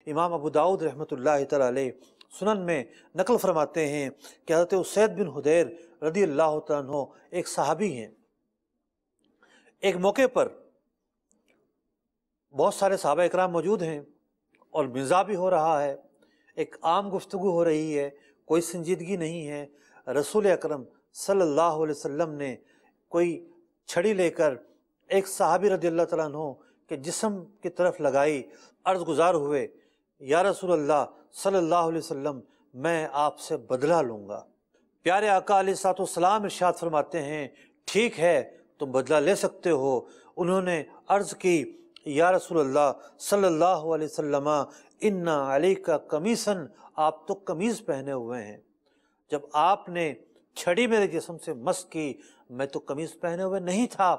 इमाम अबू दाऊद रहमतुल्लाहि तआला अलैह सुनन में नकल फरमाते हैं कि हज़रत उसैद बिन हुदैर रदी अल्लाह तआला अन्हु एक सहाबी हैं। एक मौके पर बहुत सारे सहाबा इकराम मौजूद हैं और मिज़ा भी हो रहा है, एक आम गुफ्तगू हो रही है, कोई संजीदगी नहीं है। रसूल अकरम सल्लल्लाहु अलैहि वसल्लम ने कोई छड़ी लेकर एक सहाबी रदी अल्लाह तआला अन्हु के जिस्म की तरफ लगाई, अर्ज़ गुज़ार हुए, या रसूल अल्लाह सल्लल्लाहु अलैहि वसल्लम, मैं आपसे बदला लूँगा। प्यारे आका अलैहिस्सलाम इरशाद फरमाते हैं, ठीक है तुम बदला ले सकते हो। उन्होंने अर्ज़ की, या रसूल अल्लाह सल्लल्लाहु अलैहि वसल्लम, इन्ना अलैका कमीसन, आप तो कमीज़ पहने हुए हैं। जब आपने छड़ी मेरे जिस्म से मस की, मैं तो कमीज़ पहने हुए नहीं था।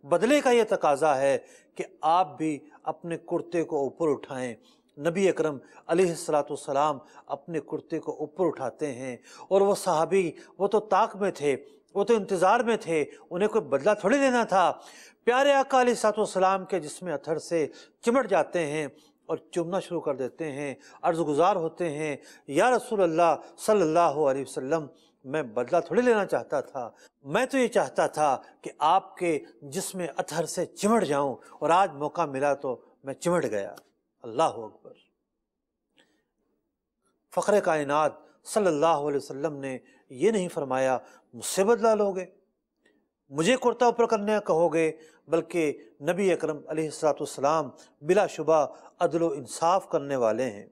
बदले का ये तकाजा है कि आप भी अपने कुर्ते को ऊपर उठाएं। नबी अकरम अलैहिस्सलाम अपने कुर्ते को ऊपर उठाते हैं और वो सहाबी, वो तो ताक में थे, वो तो इंतज़ार में थे, उन्हें कोई बदला थोड़ी लेना था। प्यारे आका अलैहिस्सलाम के जिस्म अथर से चिमट जाते हैं और चुमना शुरू कर देते हैं, अर्ज़ गुज़ार होते हैं, या रसूल अल्लाह सल्लल्लाहु अलैहि वसल्लम, मैं बदला थोड़ी लेना चाहता था, मैं तो ये चाहता था कि आपके जिस्म अथर से चिमट जाऊं, और आज मौका मिला तो मैं चिमट गया। अल्लाह अकबर। फ़ख्र कायनात सल्लल्लाहु अलैहि वसल्लम ने ये नहीं फरमाया मुझसे बदला लोगे, मुझे कुर्ता ऊपर करने कहोगे, बल्कि नबी अकरम अलैहिस्सलाम बिलाशुबा अदल व इंसाफ करने वाले हैं।